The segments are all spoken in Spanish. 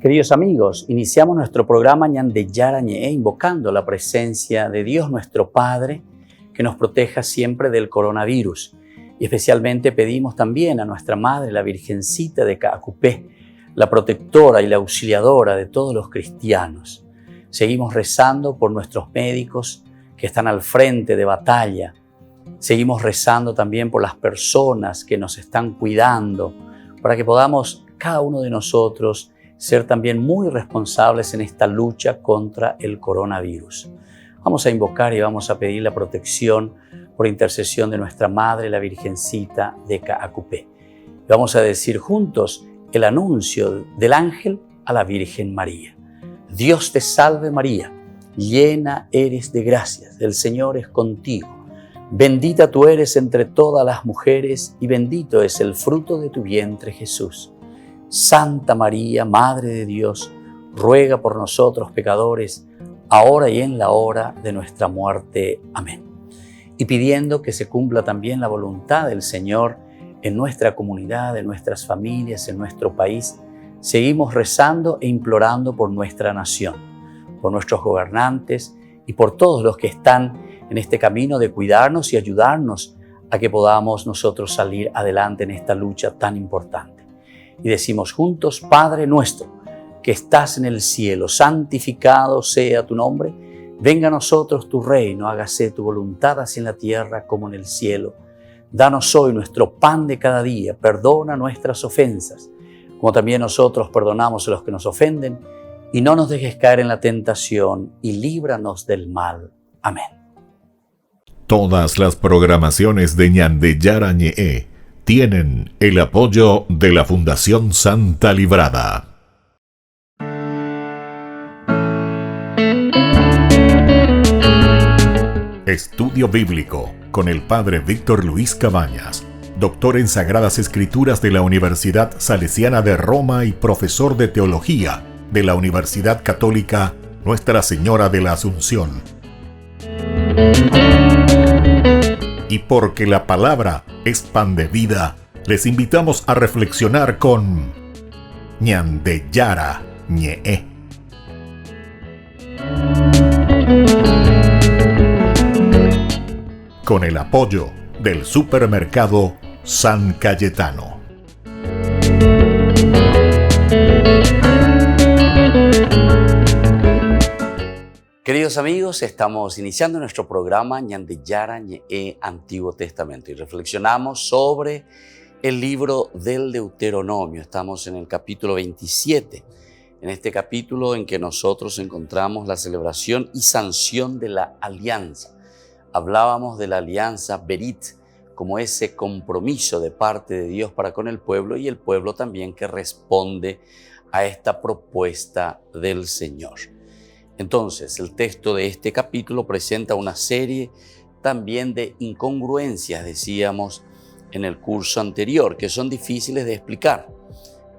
Queridos amigos, iniciamos nuestro programa Ñande Yarañe, invocando la presencia de Dios nuestro Padre, que nos proteja siempre del coronavirus. Y especialmente pedimos también a nuestra Madre, la Virgencita de Caacupé, la protectora y la auxiliadora de todos los cristianos. Seguimos rezando por nuestros médicos que están al frente de batalla. Seguimos rezando también por las personas que nos están cuidando, para que podamos, cada uno de nosotros, ser también muy responsables en esta lucha contra el coronavirus. Vamos a invocar y vamos a pedir la protección por intercesión de nuestra Madre, la Virgencita de Caacupé. Vamos a decir juntos el anuncio del ángel a la Virgen María. Dios te salve María, llena eres de gracias, el Señor es contigo. Bendita tú eres entre todas las mujeres y bendito es el fruto de tu vientre Jesús. Santa María, Madre de Dios, ruega por nosotros pecadores, ahora y en la hora de nuestra muerte. Amén. Y pidiendo que se cumpla también la voluntad del Señor en nuestra comunidad, en nuestras familias, en nuestro país, seguimos rezando e implorando por nuestra nación, por nuestros gobernantes y por todos los que están en este camino de cuidarnos y ayudarnos a que podamos nosotros salir adelante en esta lucha tan importante. Y decimos juntos: Padre nuestro, que estás en el cielo, santificado sea tu nombre. Venga a nosotros tu reino, hágase tu voluntad así en la tierra como en el cielo. Danos hoy nuestro pan de cada día, perdona nuestras ofensas, como también nosotros perdonamos a los que nos ofenden, y no nos dejes caer en la tentación, y líbranos del mal. Amén. Todas las programaciones de Ñande Yarañe tienen el apoyo de la Fundación Santa Librada. Estudio Bíblico con el Padre Víctor Luis Cabañas, doctor en Sagradas Escrituras de la Universidad Salesiana de Roma y profesor de Teología de la Universidad Católica Nuestra Señora de la Asunción. Y porque la palabra es pan de vida, les invitamos a reflexionar con Ñande Yarañe. Con el apoyo del supermercado San Cayetano. Queridos amigos, estamos iniciando nuestro programa Ñande Yarañe Antiguo Testamento y reflexionamos sobre el libro del Deuteronomio. Estamos en el capítulo 27, en este capítulo en que nosotros encontramos la celebración y sanción de la alianza. Hablábamos de la alianza Berit como ese compromiso de parte de Dios para con el pueblo y el pueblo también que responde a esta propuesta del Señor. Entonces, el texto de este capítulo presenta una serie también de incongruencias, decíamos en el curso anterior, que son difíciles de explicar,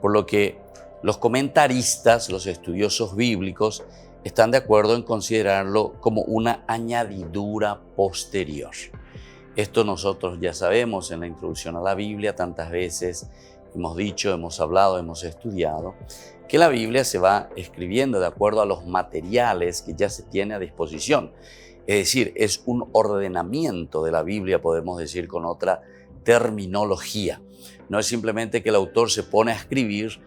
por lo que los comentaristas, los estudiosos bíblicos, están de acuerdo en considerarlo como una añadidura posterior. Esto nosotros ya sabemos en la introducción a la Biblia, tantas veces hemos dicho, hemos hablado, hemos estudiado, que la Biblia se va escribiendo de acuerdo a los materiales que ya se tiene a disposición. Es decir, es un ordenamiento de la Biblia, podemos decir con otra terminología. No es simplemente que el autor se pone a escribir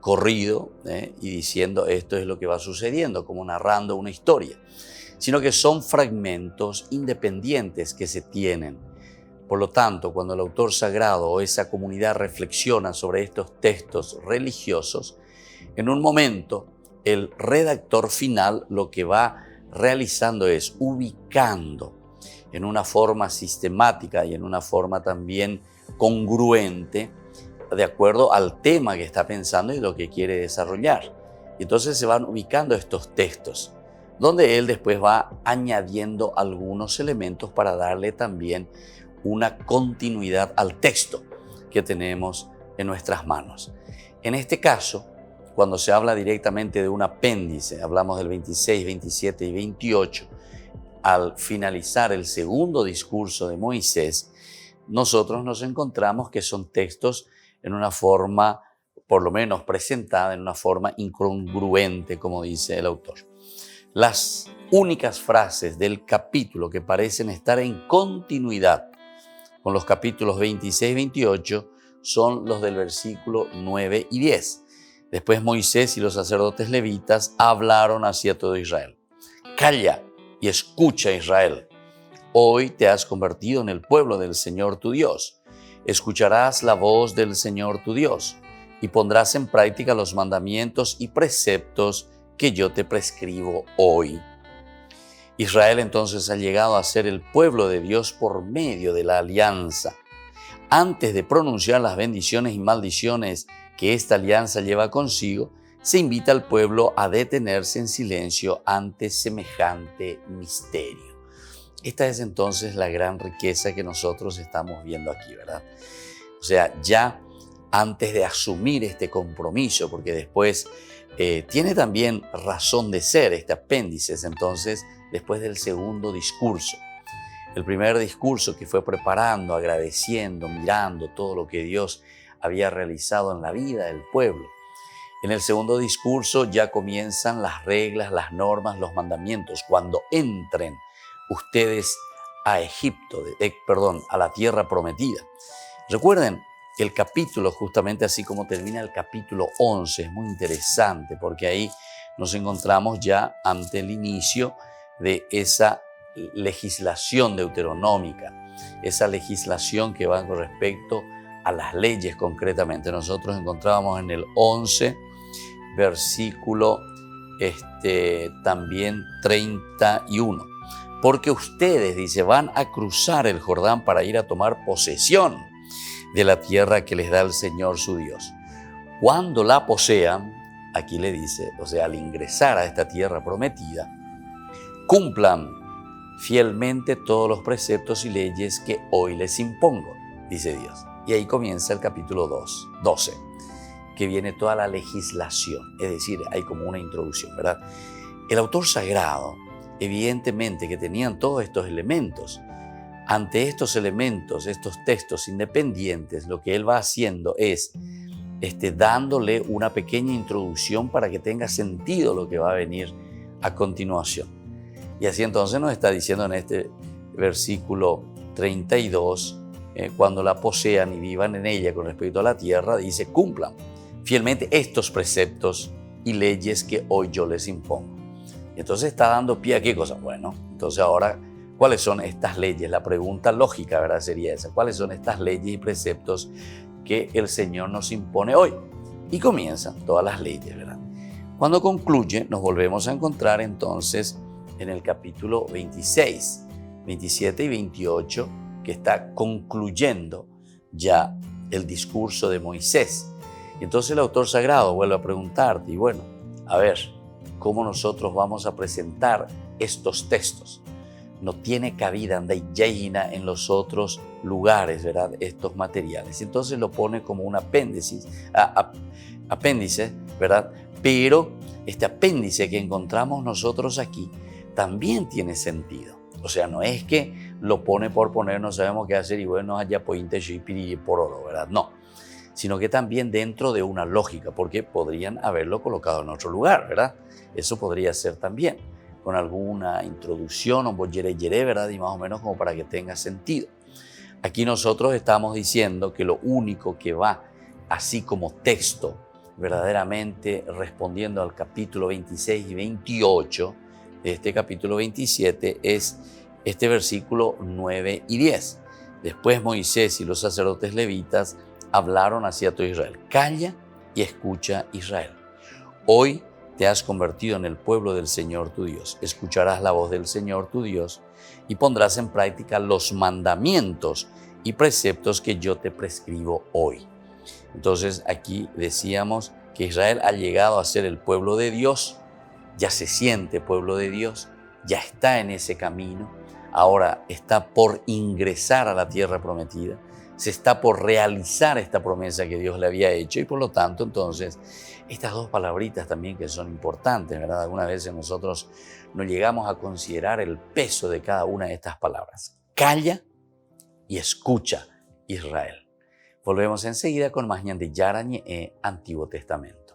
corrido y diciendo esto es lo que va sucediendo, como narrando una historia, sino que son fragmentos independientes que se tienen. Por lo tanto, cuando el autor sagrado o esa comunidad reflexiona sobre estos textos religiosos, en un momento el redactor final lo que va realizando es ubicando en una forma sistemática y en una forma también congruente de acuerdo al tema que está pensando y lo que quiere desarrollar. Y entonces se van ubicando estos textos, donde él después va añadiendo algunos elementos para darle también una continuidad al texto que tenemos en nuestras manos. En este caso, cuando se habla directamente de un apéndice, hablamos del 26, 27 y 28, al finalizar el segundo discurso de Moisés, nosotros nos encontramos que son textos en una forma por lo menos presentada en una forma incongruente, como dice el autor. Las únicas frases del capítulo que parecen estar en continuidad con los capítulos 26 y 28 son los del versículo 9 y 10. Después Moisés y los sacerdotes levitas hablaron hacia todo Israel. Calla y escucha, Israel. Hoy te has convertido en el pueblo del Señor tu Dios. Escucharás la voz del Señor tu Dios y pondrás en práctica los mandamientos y preceptos que yo te prescribo hoy. Israel entonces ha llegado a ser el pueblo de Dios por medio de la alianza. Antes de pronunciar las bendiciones y maldiciones que esta alianza lleva consigo, se invita al pueblo a detenerse en silencio ante semejante misterio. Esta es entonces la gran riqueza que nosotros estamos viendo aquí, ¿verdad? O sea, ya antes de asumir este compromiso, porque después tiene también razón de ser este apéndice, entonces, después del segundo discurso. El primer discurso que fue preparando, agradeciendo, mirando todo lo que Dios había realizado en la vida del pueblo. En el segundo discurso ya comienzan las reglas, las normas, los mandamientos. Cuando entren ustedes a Egipto, a la tierra prometida. Recuerden que el capítulo, justamente así como termina el capítulo 11, es muy interesante porque ahí nos encontramos ya ante el inicio de esa legislación deuteronómica, esa legislación que va con respecto a las leyes concretamente. Nosotros encontrábamos en el 11, versículo también 31. Porque ustedes, dice, van a cruzar el Jordán para ir a tomar posesión de la tierra que les da el Señor su Dios. Cuando la posean, aquí le dice, o sea, al ingresar a esta tierra prometida, cumplan fielmente todos los preceptos y leyes que hoy les impongo, dice Dios. Y ahí comienza el capítulo 12, que viene toda la legislación, es decir, hay como una introducción, ¿verdad? El autor sagrado, evidentemente que tenían todos estos elementos. Ante estos elementos, estos textos independientes, lo que él va haciendo es dándole una pequeña introducción para que tenga sentido lo que va a venir a continuación. Y así entonces nos está diciendo en este versículo 32, cuando la posean y vivan en ella con respecto a la tierra, dice, cumplan fielmente estos preceptos y leyes que hoy yo les impongo. Entonces está dando pie a qué cosa. Bueno, entonces ahora, ¿cuáles son estas leyes? La pregunta lógica, ¿verdad? Sería esa. ¿Cuáles son estas leyes y preceptos que el Señor nos impone hoy? Y comienzan todas las leyes, ¿verdad? Cuando concluye, nos volvemos a encontrar entonces en el capítulo 26, 27 y 28, que está concluyendo ya el discurso de Moisés. Y entonces el autor sagrado vuelve a preguntarte, y bueno, a ver, ¿cómo nosotros vamos a presentar estos textos? No tiene cabida en los otros lugares, ¿verdad? Estos materiales. Entonces lo pone como un apéndice, ¿verdad? Pero este apéndice que encontramos nosotros aquí también tiene sentido. O sea, no es que lo pone por poner, no sabemos qué hacer y bueno, allá pointe y por oro, ¿verdad? No, sino que también dentro de una lógica, porque podrían haberlo colocado en otro lugar, ¿verdad? Eso podría ser también con alguna introducción, un boyere, ¿verdad? Y más o menos como para que tenga sentido. Aquí nosotros estamos diciendo que lo único que va así como texto, verdaderamente respondiendo al capítulo 26 y 28 de este capítulo 27, es este versículo 9 y 10. Después Moisés y los sacerdotes levitas hablaron hacia todo Israel. Calla y escucha, Israel. Hoy te has convertido en el pueblo del Señor tu Dios. Escucharás la voz del Señor tu Dios y pondrás en práctica los mandamientos y preceptos que yo te prescribo hoy. Entonces aquí decíamos que Israel ha llegado a ser el pueblo de Dios, ya se siente pueblo de Dios, ya está en ese camino, ahora está por ingresar a la tierra prometida, se está por realizar esta promesa que Dios le había hecho y por lo tanto entonces estas dos palabritas también que son importantes, ¿verdad? Algunas veces nosotros no llegamos a considerar el peso de cada una de estas palabras. Calla y escucha, Israel. Volvemos enseguida con más Ñande Yarañe Antiguo Testamento.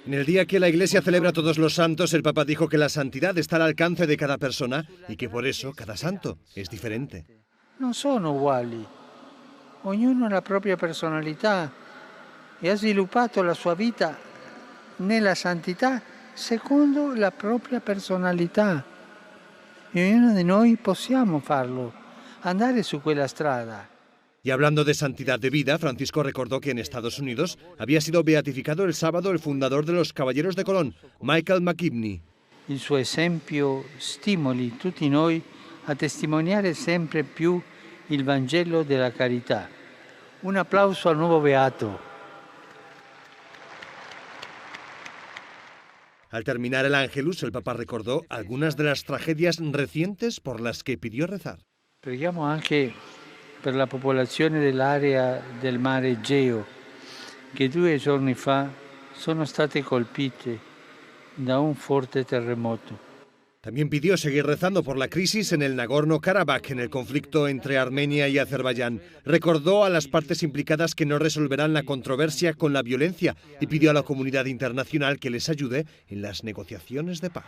En el día que la Iglesia celebra a todos los santos, el Papa dijo que la santidad está al alcance de cada persona y que por eso cada santo es diferente. Non sono uguali, ognuno ha la propria personalità e ha sviluppato la sua vita nella santità secondo la propria personalità. E ognuno di noi possiamo farlo, andare su quella strada. Y hablando de santidad de vida, Francisco recordó que en Estados Unidos había sido beatificado el sábado el fundador de los Caballeros de Colón, Michael McKibney. Il suo esempio stimoli tutti noi a testimoniare sempre più il Vangelo della carità. Un applauso al nuovo beato. Al terminar el Ángelus, el Papa recordó algunas de las tragedias recientes por las que pidió rezar. Preghiamo anche per la popolazione dell'area del mare Egeo, che 2 giorni fa sono state colpite da un forte terremoto. También pidió seguir rezando por la crisis en el Nagorno-Karabaj, en el conflicto entre Armenia y Azerbaiyán. Recordó a las partes implicadas que no resolverán la controversia con la violencia y pidió a la comunidad internacional que les ayude en las negociaciones de paz.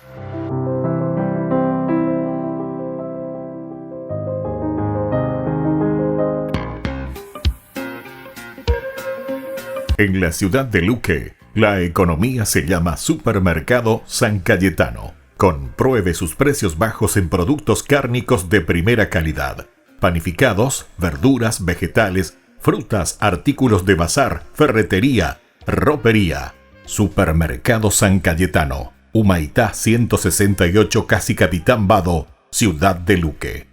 En la ciudad de Luque, la economía se llama Supermercado San Cayetano. Compruebe sus precios bajos en productos cárnicos de primera calidad. Panificados, verduras, vegetales, frutas, artículos de bazar, ferretería, ropería. Supermercado San Cayetano, Humaitá 168, Casi Capitán Vado, ciudad de Luque.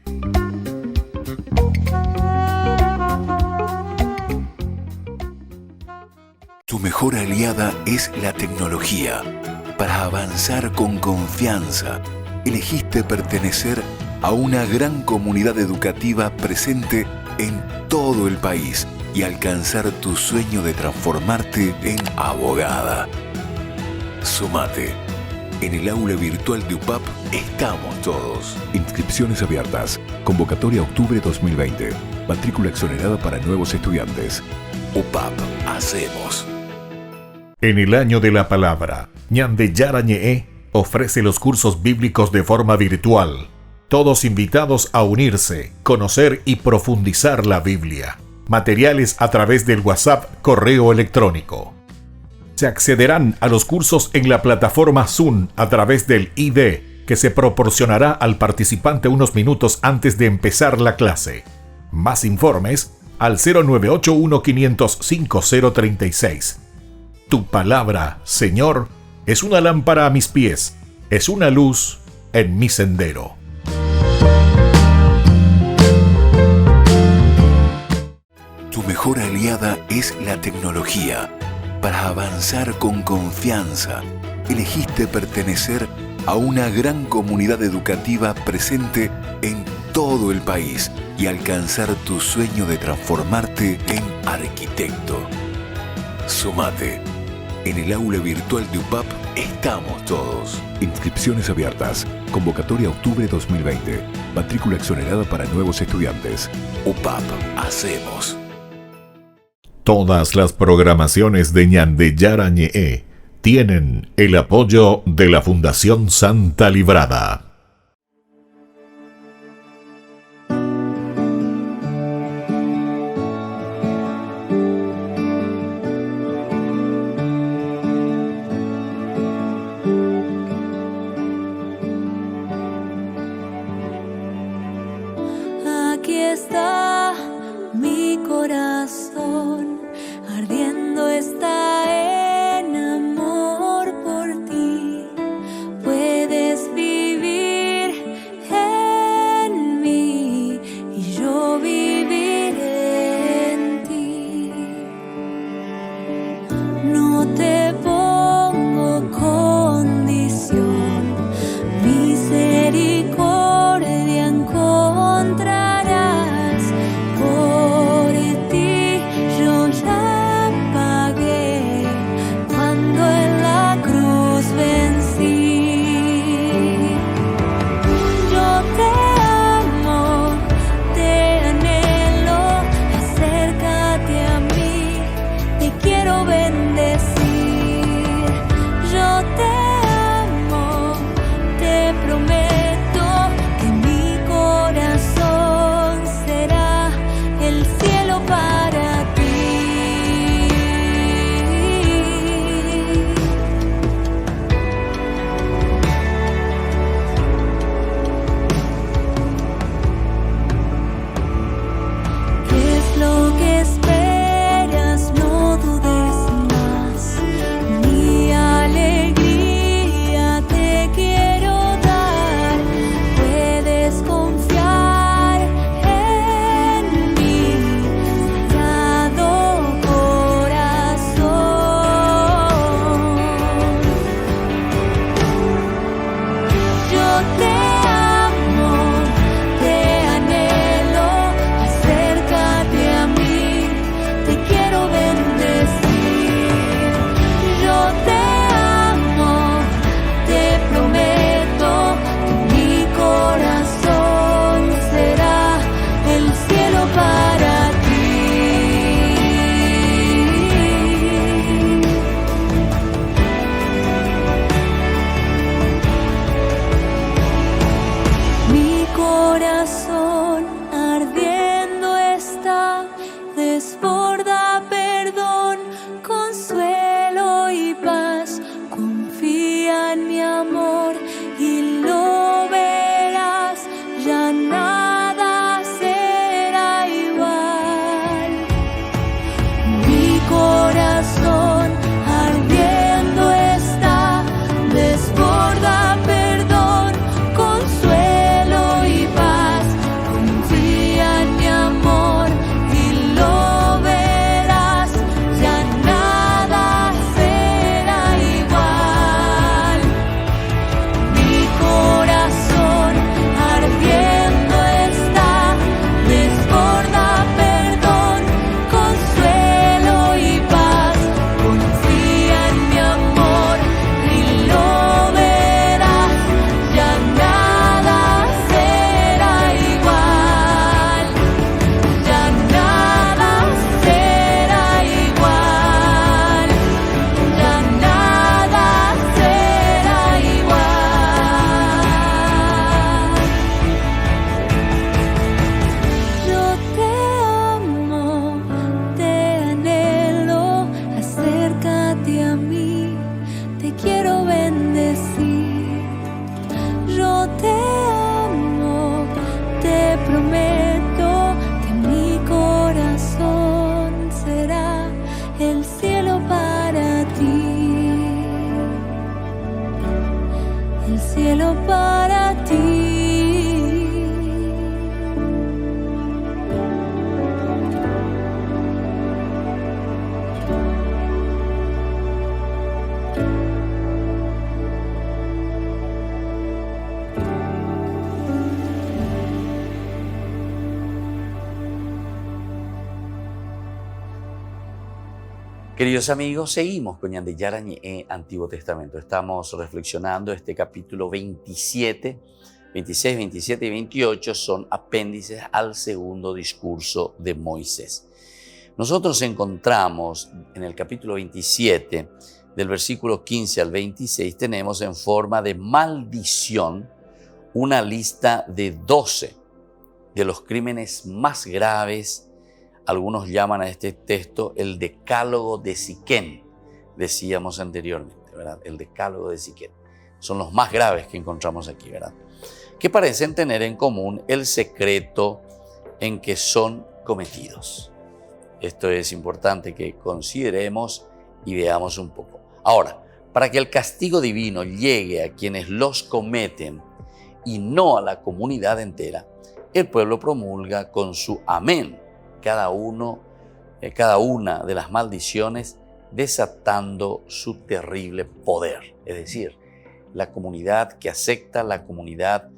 Tu mejor aliada es la tecnología. Para avanzar con confianza, elegiste pertenecer a una gran comunidad educativa presente en todo el país y alcanzar tu sueño de transformarte en abogada. Sumate. En el aula virtual de UPAP estamos todos. Inscripciones abiertas. Convocatoria octubre 2020. Matrícula exonerada para nuevos estudiantes. UPAP. Hacemos. En el año de la palabra, Ñande Yarañe ofrece los cursos bíblicos de forma virtual. Todos invitados a unirse, conocer y profundizar la Biblia. Materiales a través del WhatsApp, correo electrónico. Se accederán a los cursos en la plataforma Zoom a través del ID, que se proporcionará al participante unos minutos antes de empezar la clase. Más informes al 0981 505 036. Tu palabra, Señor, es una lámpara a mis pies, es una luz en mi sendero. Tu mejor aliada es la tecnología. Para avanzar con confianza, elegiste pertenecer a una gran comunidad educativa presente en todo el país y alcanzar tu sueño de transformarte en arquitecto. Sumate. En el aula virtual de UPAP estamos todos. Inscripciones abiertas. Convocatoria octubre 2020. Matrícula exonerada para nuevos estudiantes. UPAP. Hacemos. Todas las programaciones de Ñande Yarañe tienen el apoyo de la Fundación Santa Librada. Aquí está mi corazón, ardiendo está en amor por ti. Puedes vivir Queridos amigos, seguimos con Ñande Yarañe Antiguo Testamento. Estamos reflexionando este capítulo 27, 26, 27 y 28 son apéndices al segundo discurso de Moisés. Nosotros encontramos en el capítulo 27, del versículo 15 al 26, tenemos en forma de maldición una lista de 12 de los crímenes más graves. Algunos llaman a este texto el Decálogo de Siquén, decíamos anteriormente, ¿verdad? El Decálogo de Siquén. Son los más graves que encontramos aquí, ¿verdad? Que parecen tener en común el secreto en que son cometidos. Esto es importante que consideremos y veamos un poco. Ahora, para que el castigo divino llegue a quienes los cometen y no a la comunidad entera, el pueblo promulga con su amén cada una de las maldiciones, desatando su terrible poder. Es decir, la comunidad que acepta, la comunidad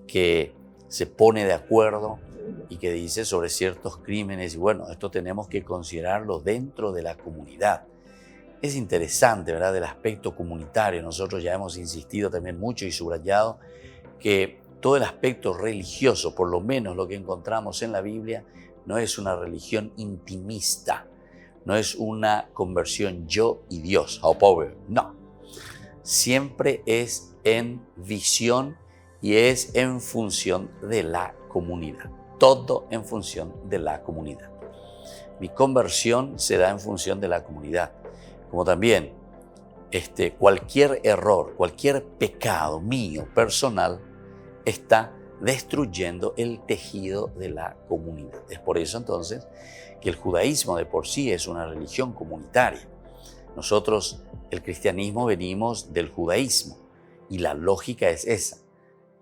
que se pone de acuerdo y que dice sobre ciertos crímenes, y bueno, esto tenemos que considerarlo dentro de la comunidad. Es interesante, ¿verdad?, el aspecto comunitario. Nosotros ya hemos insistido también mucho y subrayado que todo el aspecto religioso, por lo menos lo que encontramos en la Biblia, no es una religión intimista, no es una conversión yo y Dios, no. Siempre es en visión y es en función de la comunidad. Todo en función de la comunidad. Mi conversión se da en función de la comunidad. Como también cualquier error, cualquier pecado mío personal está destruyendo el tejido de la comunidad. Es por eso entonces que el judaísmo de por sí es una religión comunitaria. Nosotros, el cristianismo, venimos del judaísmo y la lógica es esa,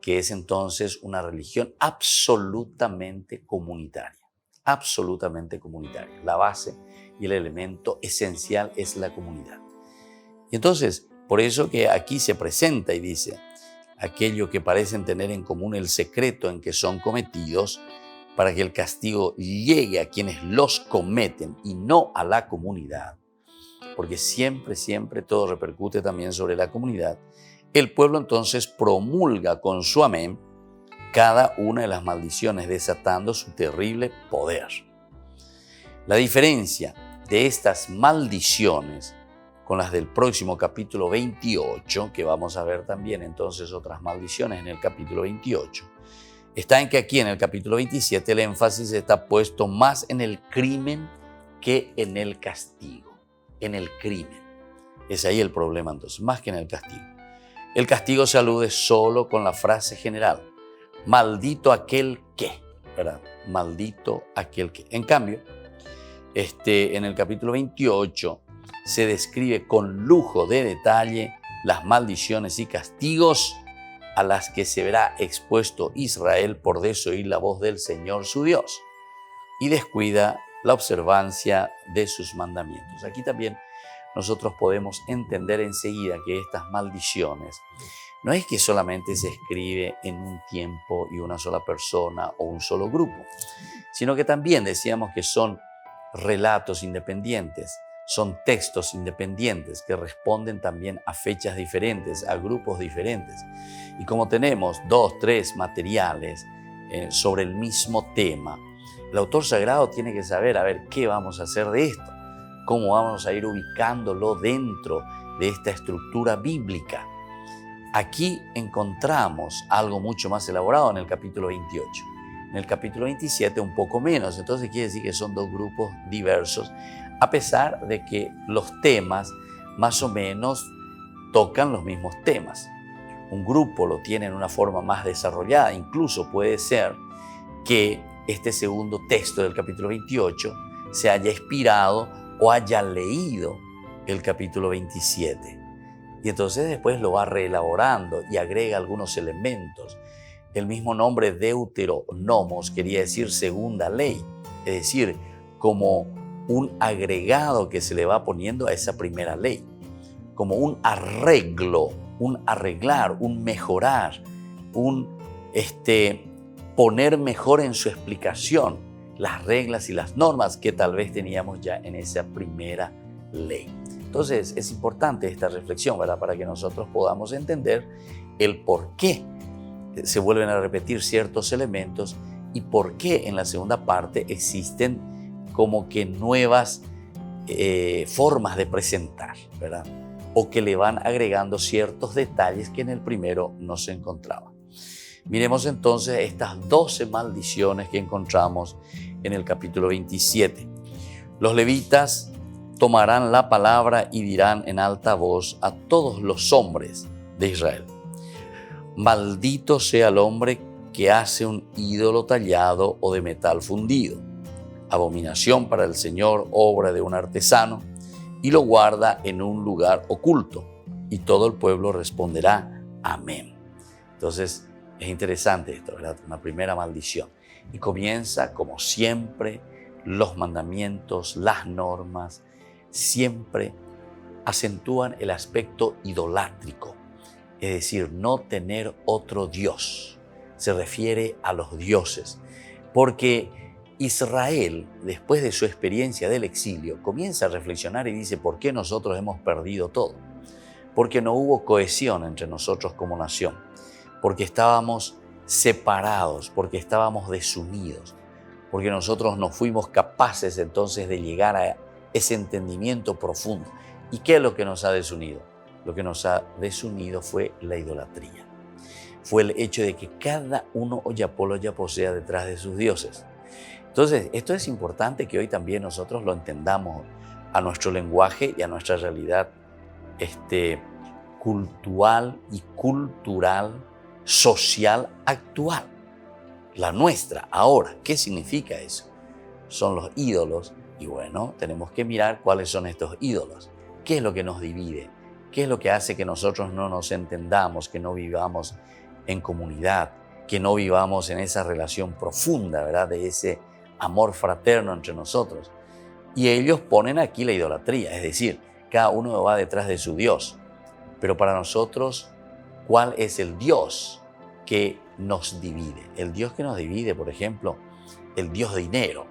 que es entonces una religión absolutamente comunitaria. Absolutamente comunitaria. La base y el elemento esencial es la comunidad. Y entonces, por eso que aquí se presenta y dice, aquello que parecen tener en común el secreto en que son cometidos, para que el castigo llegue a quienes los cometen y no a la comunidad, porque siempre todo repercute también sobre la comunidad, el pueblo entonces promulga con su amén cada una de las maldiciones, desatando su terrible poder. La diferencia de estas maldiciones con las del próximo capítulo 28, que vamos a ver también entonces otras maldiciones en el capítulo 28, está en que aquí en el capítulo 27 el énfasis está puesto más en el crimen que en el castigo. En el crimen. Es ahí el problema entonces, más que en el castigo. El castigo se alude solo con la frase general: maldito aquel que, ¿verdad? Maldito aquel que. En cambio, en el capítulo 28 se describe con lujo de detalle las maldiciones y castigos a las que se verá expuesto Israel por desoír la voz del Señor su Dios y descuida la observancia de sus mandamientos. Aquí también nosotros podemos entender enseguida que estas maldiciones no es que solamente se escribe en un tiempo y una sola persona o un solo grupo, sino que también decíamos que son relatos independientes, son textos independientes que responden también a fechas diferentes, a grupos diferentes. Y como tenemos 2, 3 materiales sobre el mismo tema, el autor sagrado tiene que saber, a ver, ¿qué vamos a hacer de esto? ¿Cómo vamos a ir ubicándolo dentro de esta estructura bíblica? Aquí encontramos algo mucho más elaborado en el capítulo 28. En el capítulo 27 un poco menos, entonces quiere decir que son dos grupos diversos, a pesar de que los temas más o menos tocan los mismos temas. Un grupo lo tiene en una forma más desarrollada, incluso puede ser que este segundo texto del capítulo 28 se haya inspirado o haya leído el capítulo 27. Y entonces después lo va reelaborando y agrega algunos elementos. El mismo nombre Deuteronomos quería decir segunda ley, es decir, como un agregado que se le va poniendo a esa primera ley, como un arreglo, un arreglar, un mejorar, un poner mejor en su explicación las reglas y las normas que tal vez teníamos ya en esa primera ley. Entonces es importante esta reflexión, ¿verdad? Para que nosotros podamos entender el por qué se vuelven a repetir ciertos elementos y por qué en la segunda parte existen como que nuevas formas de presentar, ¿verdad? O que le van agregando ciertos detalles que en el primero no se encontraban. Miremos entonces estas 12 maldiciones que encontramos en el capítulo 27. Los levitas tomarán la palabra y dirán en alta voz a todos los hombres de Israel: maldito sea el hombre que hace un ídolo tallado o de metal fundido, abominación para el Señor, obra de un artesano, y lo guarda en un lugar oculto. Y todo el pueblo responderá amén. Entonces es interesante esto, ¿verdad? Una primera maldición. Y comienza, como siempre, los mandamientos, las normas, siempre acentúan el aspecto idolátrico, es decir, no tener otro Dios. Se refiere a los dioses, porque Israel, después de su experiencia del exilio, comienza a reflexionar y dice: ¿por qué nosotros hemos perdido todo? Porque no hubo cohesión entre nosotros como nación, porque estábamos separados, porque estábamos desunidos, porque nosotros no fuimos capaces entonces de llegar a ese entendimiento profundo. ¿Y qué es lo que nos ha desunido? Lo que nos ha desunido fue la idolatría. Fue el hecho de que cada uno oyapolo posea detrás de sus dioses. Entonces, esto es importante que hoy también nosotros lo entendamos a nuestro lenguaje y a nuestra realidad cultural y cultural, social actual. La nuestra, ahora. ¿Qué significa eso? Son los ídolos. Y bueno, tenemos que mirar cuáles son estos ídolos. ¿Qué es lo que nos divide? ¿Qué es lo que hace que nosotros no nos entendamos, que no vivamos en comunidad, que no vivamos en esa relación profunda, ¿verdad? De ese amor fraterno entre nosotros? Y ellos ponen aquí la idolatría, es decir, cada uno va detrás de su Dios. Pero para nosotros cuál es el Dios que nos divide. El Dios que nos divide, por ejemplo, el Dios dinero.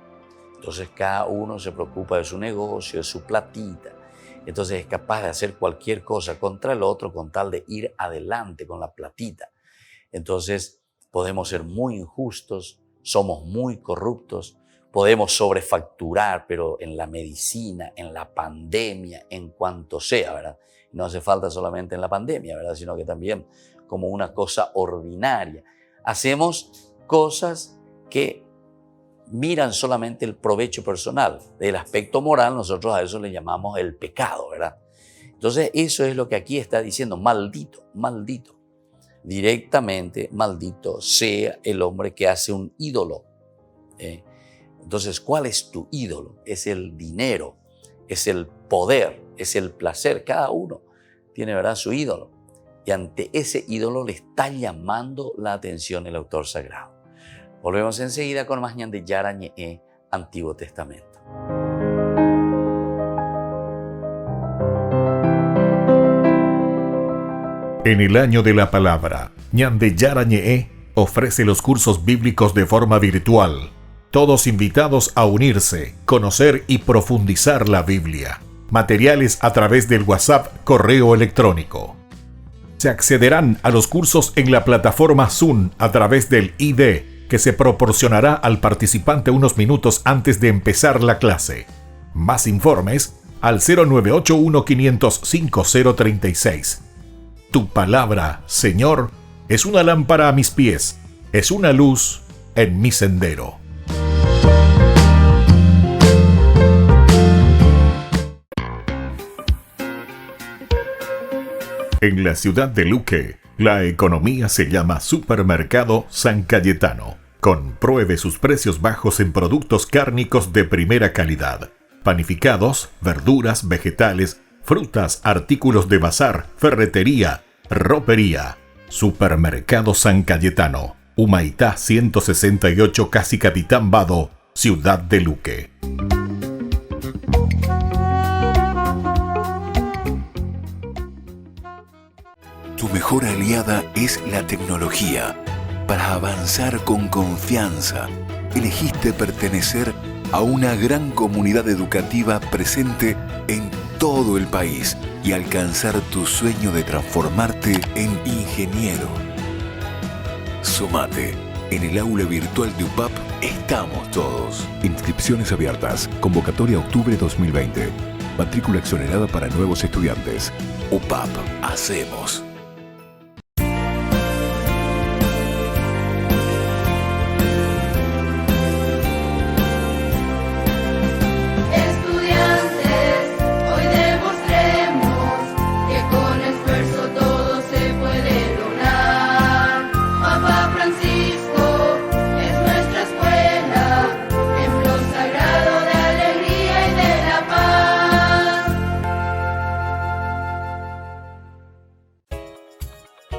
Entonces cada uno se preocupa de su negocio, de su platita. Entonces es capaz de hacer cualquier cosa contra el otro con tal de ir adelante con la platita. Entonces podemos ser muy injustos, somos muy corruptos, podemos sobrefacturar, pero en la medicina, en la pandemia, en cuanto sea, ¿verdad? No hace falta solamente en la pandemia, ¿verdad? Sino que también como una cosa ordinaria. Hacemos cosas que miran solamente el provecho personal. Del aspecto moral, nosotros a eso le llamamos el pecado, ¿verdad? Entonces, eso es lo que aquí está diciendo, maldito, maldito. Directamente, maldito sea el hombre que hace un ídolo. Entonces, ¿cuál es tu ídolo? Es el dinero, es el poder, es el placer. Cada uno tiene, ¿verdad?, su ídolo. Y ante ese ídolo le está llamando la atención el autor sagrado. Volvemos enseguida con más Ñande Yara Ñe Antiguo Testamento. En el año de la palabra, Ñande Yara Ñe ofrece los cursos bíblicos de forma virtual. Todos invitados a unirse, conocer y profundizar la Biblia. Materiales a través del WhatsApp, correo electrónico. Se accederán a los cursos en la plataforma Zoom a través del ID que se proporcionará al participante unos minutos antes de empezar la clase. Más informes al 0981-500-5036. Tu palabra, Señor, es una lámpara a mis pies, es una luz en mi sendero. En la ciudad de Luque, la economía se llama Supermercado San Cayetano. Compruebe sus precios bajos en productos cárnicos de primera calidad. Panificados, verduras, vegetales, frutas, artículos de bazar, ferretería, ropería. Supermercado San Cayetano, Humaitá 168, Casi Capitán Vado, Ciudad de Luque. Tu mejor aliada es la tecnología. Para avanzar con confianza, elegiste pertenecer a una gran comunidad educativa presente en todo el país y alcanzar tu sueño de transformarte en ingeniero. Sumate. En el aula virtual de UPAP estamos todos. Inscripciones abiertas. Convocatoria octubre 2020. Matrícula exonerada para nuevos estudiantes. UPAP. Hacemos.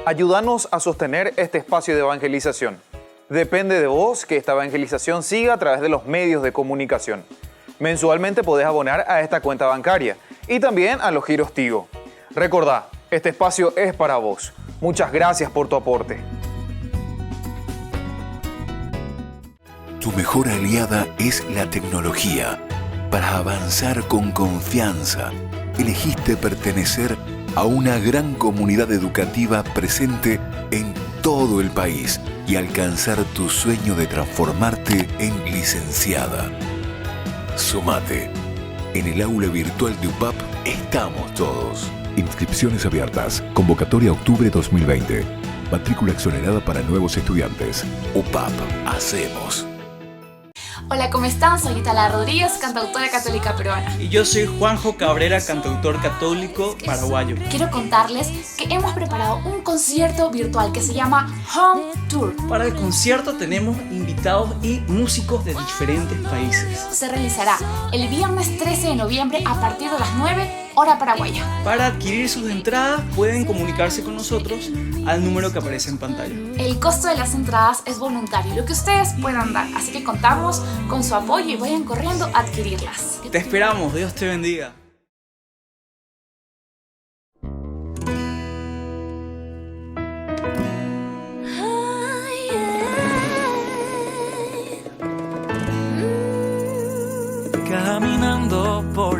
Ayúdanos a sostener este espacio de evangelización. Depende de vos que esta evangelización siga a través de los medios de comunicación. Mensualmente podés abonar a esta cuenta bancaria y también a los giros Tigo. Recordá, este espacio es para vos. Muchas gracias por tu aporte. Tu mejor aliada es la tecnología. Para avanzar con confianza, elegiste pertenecer a una gran comunidad educativa presente en todo el país y alcanzar tu sueño de transformarte en licenciada. Sumate. En el aula virtual de UPAP estamos todos. Inscripciones abiertas. Convocatoria octubre 2020. Matrícula exonerada para nuevos estudiantes. UPAP. Hacemos. Hola, ¿cómo están? Soy Itala Rodríguez, cantautora católica peruana. Y yo soy Juanjo Cabrera, cantautor católico paraguayo. Quiero contarles que hemos preparado un concierto virtual que se llama Home Tour. Para el concierto tenemos invitados y músicos de diferentes países. Se realizará el viernes 13 de noviembre a partir de las 9, hora paraguaya. Para adquirir sus entradas pueden comunicarse con nosotros al número que aparece en pantalla. El costo de las entradas es voluntario, lo que ustedes puedan dar, así que contamos con su apoyo y vayan corriendo a adquirirlas. Te esperamos, Dios te bendiga.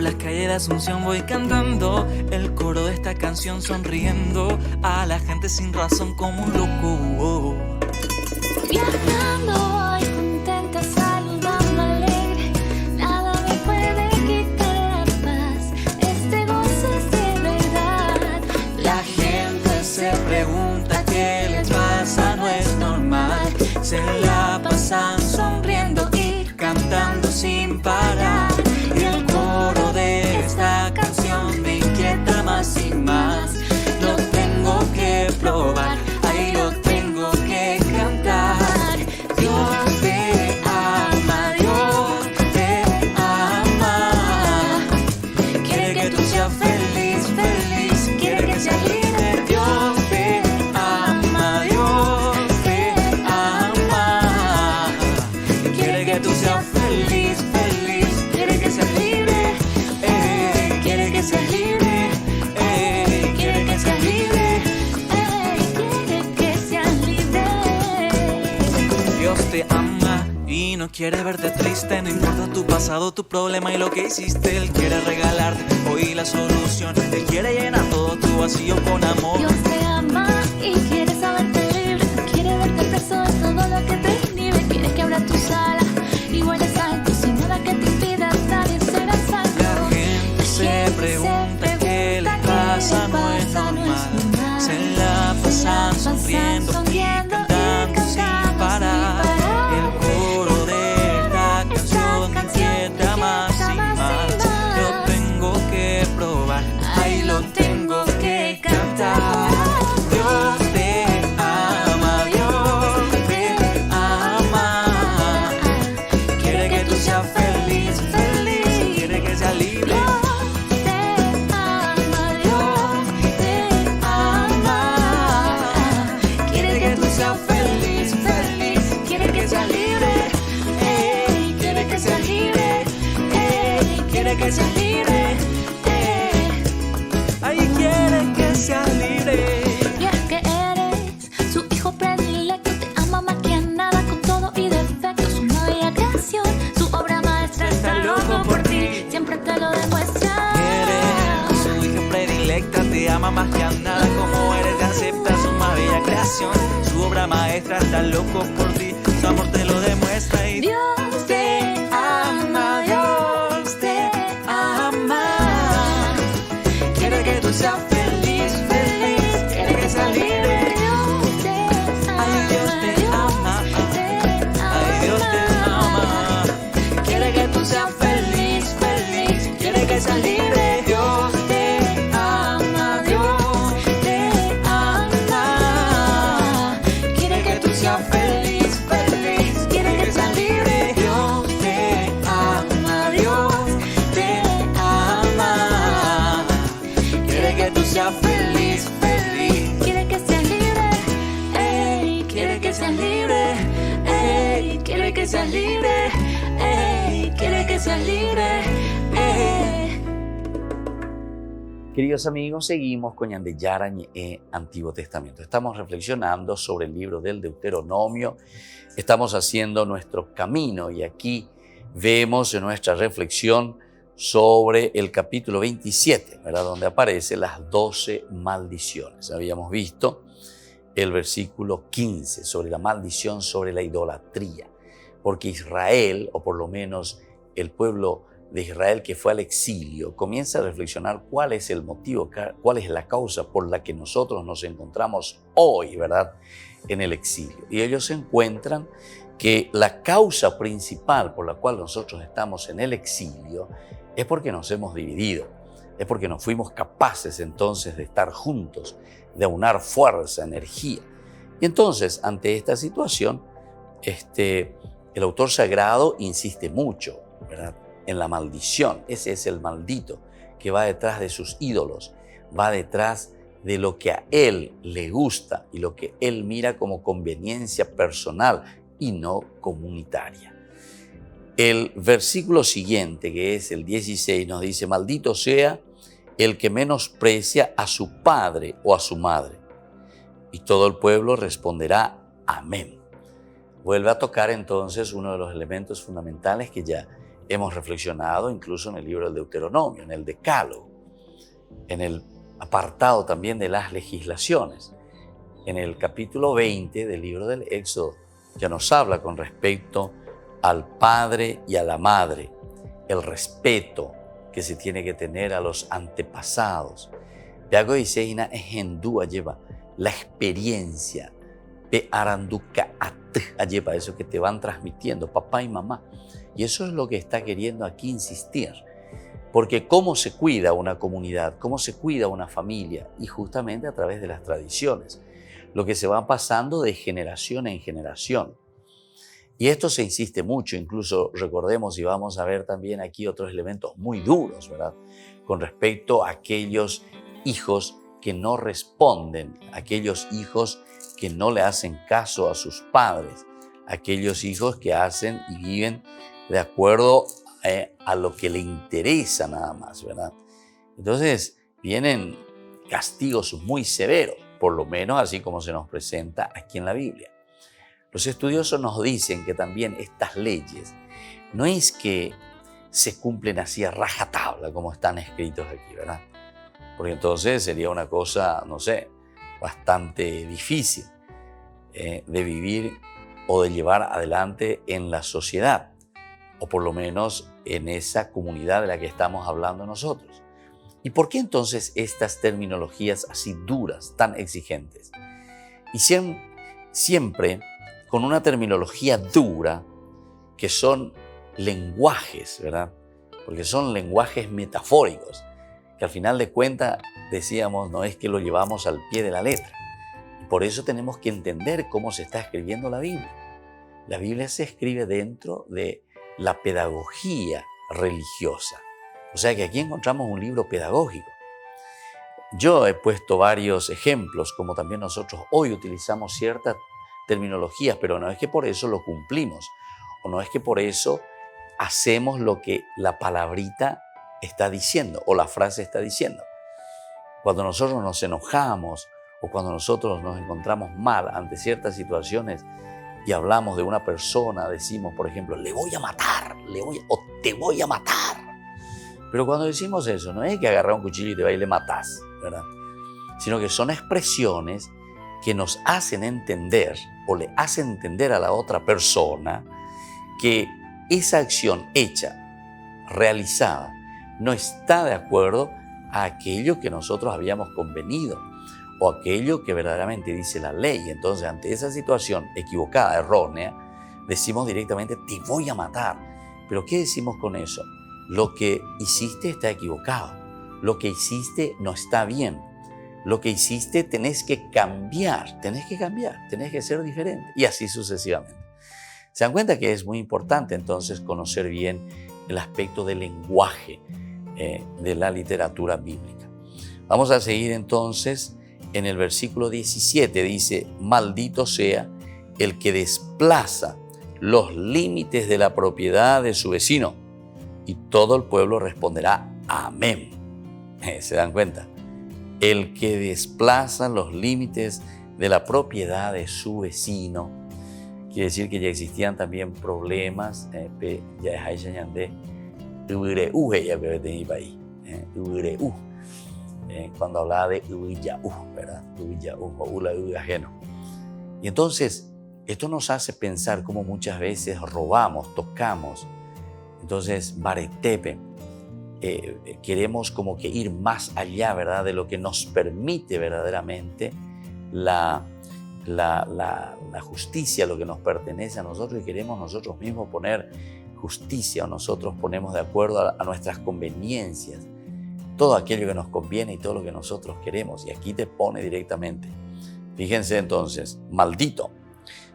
las calles de Asunción voy cantando el coro de esta canción, sonriendo a la gente sin razón como un loco. Viajando voy contenta, saludando alegre, nada me puede quitar la paz, este gozo es de verdad. La gente se pregunta qué les pasa, no es normal. Se la pasan sonriendo y cantando sin parar. Y el coro de esta canción me inquieta más y más. Lo tengo que probar, ahí lo tengo que cantar. Dios te ama, Dios te ama. Quiere que tú seas feliz, feliz, quiere que seas libre. Dios te ama, Dios te ama. Quiere que tú seas feliz, feliz, quiere que seas libre. Quiere que seas libre. Quiere que seas libre. Quiere que seas libre. Dios te ama y no quiere verte triste. No importa tu pasado, tu problema y lo que hiciste. Él quiere regalarte hoy la solución. Él quiere llenar todo tu vacío con amor. Dios te ama y quiere saberte libre. Quiere verte preso de todo lo que te inhibe. Quiere que abra tus alas y vueles alto sin nada que te impida estar y ser a salvo. La gente se pregunta qué le pasa, no es normal. Se la pasan sonriendo y cantando sin parar. El coro de esta canción me inquieta más y más. Lo tengo que probar, ahí lo tengo que cantar. Dios te ama, Dios te ama. Quiere que tú seas feliz, feliz, quiere que seas libre. Dios te ama, Dios te ama. Quiere que tú seas feliz, feliz, quiere que seas libre. Quiere que seas libre. Quiere que seas libre. Ay, quiere que seas libre. Y es que eres su hijo predilecto, te ama más que a nada con todo y defecto. Su bella creación, su obra maestra, está loco por ti, siempre te lo demuestra. Eres su hija predilecta, te ama más que a nada como eres, te acepta su más bella creación. Su obra maestra está loco por ti, su amor te lo demuestra. Y Dios te ama, Dios te ama. quiere que tú seas feliz, feliz, quiere que seas libre. Dios te ama, Ay, Dios te ama. Ay, Dios te ama. Quiere que tú seas feliz, feliz, quiere que seas libre. Dios te ama, Dios te ama. Quiere que tú seas feliz, feliz, quiere que seas libre. Dios te ama, Dios te ama. Quiere que tú seas feliz, feliz. quiere que seas libre. Ey, Quiere que seas libre, ey, quiere que seas libre, ey, quiere que seas libre, ey. Queridos amigos, seguimos con Yandeyara Ñe'e Antiguo Testamento. Estamos reflexionando sobre el libro del Deuteronomio. Estamos haciendo nuestro camino y aquí vemos en nuestra reflexión sobre el capítulo 27, ¿verdad? Donde aparecen las 12 maldiciones. Habíamos visto el versículo 15 sobre la maldición sobre la idolatría, porque Israel, o por lo menos el pueblo de Israel que fue al exilio, comienza a reflexionar cuál es el motivo, cuál es la causa por la que nosotros nos encontramos hoy, ¿verdad?, en el exilio. Y ellos encuentran que la causa principal por la cual nosotros estamos en el exilio es porque nos hemos dividido, es porque no fuimos capaces entonces de estar juntos, de aunar fuerza, energía. Y entonces, ante esta situación, el autor sagrado insiste mucho, ¿verdad?, en la maldición. Ese es el maldito que va detrás de sus ídolos, va detrás de lo que a él le gusta y lo que él mira como conveniencia personal y no comunitaria. El versículo siguiente, que es el 16, nos dice: maldito sea el que menosprecia a su padre o a su madre. Y todo el pueblo responderá amén. Vuelve a tocar entonces uno de los elementos fundamentales que ya hemos reflexionado incluso en el libro del Deuteronomio, en el Decálogo, en el apartado también de las legislaciones. En el capítulo 20 del libro del Éxodo ya nos habla con respecto al padre y a la madre, el respeto que se tiene que tener a los antepasados. Peago y Seina ejendúa lleva la experiencia, pe aranduca lleva eso que te van transmitiendo papá y mamá. Y eso es lo que está queriendo aquí insistir. Porque cómo se cuida una comunidad, cómo se cuida una familia, y justamente a través de las tradiciones, lo que se va pasando de generación en generación. Y esto se insiste mucho, incluso recordemos y vamos a ver también aquí otros elementos muy duros, ¿verdad? Con respecto a aquellos hijos que no responden, aquellos hijos que no le hacen caso a sus padres, aquellos hijos que hacen y viven de acuerdo a lo que le interesa nada más, ¿verdad? Entonces vienen castigos muy severos, por lo menos así como se nos presenta aquí en la Biblia. Los estudiosos nos dicen que también estas leyes no es que se cumplen así a rajatabla como están escritos aquí, ¿verdad? Porque entonces sería una cosa, no sé, bastante difícil de vivir o de llevar adelante en la sociedad, o por lo menos en esa comunidad de la que estamos hablando nosotros. ¿Y por qué entonces estas terminologías así duras, tan exigentes? Y siempre con una terminología dura que son lenguajes, ¿verdad? Porque son lenguajes metafóricos, que al final de cuentas, decíamos, no es que lo llevamos al pie de la letra. Y por eso tenemos que entender cómo se está escribiendo la Biblia. La Biblia se escribe dentro de la pedagogía religiosa. O sea que aquí encontramos un libro pedagógico. Yo he puesto varios ejemplos, como también nosotros hoy utilizamos ciertas terminologías, pero no es que por eso lo cumplimos, o no es que por eso hacemos lo que la palabrita está diciendo o la frase está diciendo. Cuando nosotros nos enojamos o cuando nosotros nos encontramos mal ante ciertas situaciones y hablamos de una persona, decimos, por ejemplo, le voy a matar, o te voy a matar. Pero cuando decimos eso, no es que agarrar un cuchillo y te va y le matás, ¿verdad? Sino que son expresiones que nos hacen entender o le hacen entender a la otra persona que esa acción hecha, realizada, no está de acuerdo a aquello que nosotros habíamos convenido o aquello que verdaderamente dice la ley. Entonces, ante esa situación equivocada, errónea, decimos directamente, te voy a matar. ¿Pero qué decimos con eso? Lo que hiciste está equivocado. Lo que hiciste no está bien. Lo que hiciste tenés que cambiar, tenés que ser diferente. Y así sucesivamente. Se dan cuenta que es muy importante entonces conocer bien el aspecto del lenguaje de la literatura bíblica. Vamos a seguir entonces en el versículo 17. Dice, maldito sea el que desplaza los límites de la propiedad de su vecino. Y todo el pueblo responderá, amén. ¿Se dan cuenta? El que desplaza los límites de la propiedad de su vecino. Quiere decir que ya existían también problemas, cuando hablaba de ¿verdad? O ajeno. Y entonces, esto nos hace pensar cómo muchas veces robamos, tocamos. Entonces, baretepe, queremos como que ir más allá, ¿verdad? De lo que nos permite verdaderamente la justicia, lo que nos pertenece a nosotros, y queremos nosotros mismos poner justicia, o nosotros ponemos de acuerdo a nuestras conveniencias todo aquello que nos conviene y todo lo que nosotros queremos. Y aquí te pone directamente. Fíjense entonces, maldito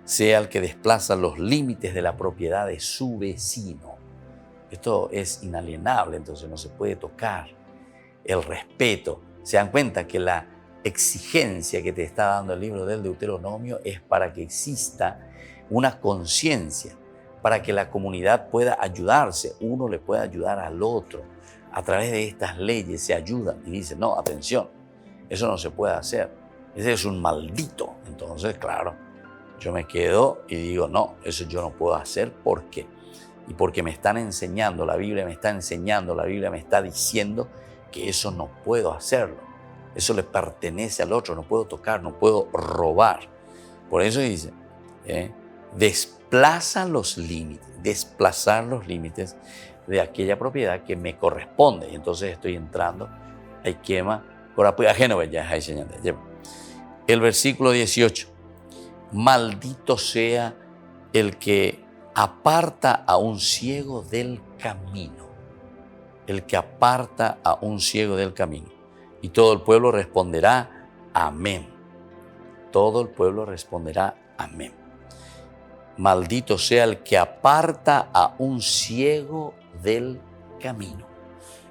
sea el que desplaza los límites de la propiedad de su vecino. Esto es inalienable, entonces no se puede tocar. El respeto. Se dan cuenta que la exigencia que te está dando el libro del Deuteronomio es para que exista una conciencia, para que la comunidad pueda ayudarse, uno le pueda ayudar al otro. A través de estas leyes se ayudan y dicen, no, atención, eso no se puede hacer, ese es un maldito. Entonces, claro, yo me quedo y digo, no, eso yo no puedo hacer, ¿por qué? y porque me están enseñando, la Biblia me está enseñando, la Biblia me está diciendo que eso no puedo hacerlo. Eso le pertenece al otro, no puedo tocar, no puedo robar. Por eso dice, desplazar los límites de aquella propiedad que me corresponde. Y entonces estoy entrando, hay quema, ajeno, ya hay señal. El versículo 18, maldito sea el que aparta a un ciego del camino. El que aparta a un ciego del camino. Y todo el pueblo responderá, amén. Todo el pueblo responderá, amén. Maldito sea el que aparta a un ciego del camino.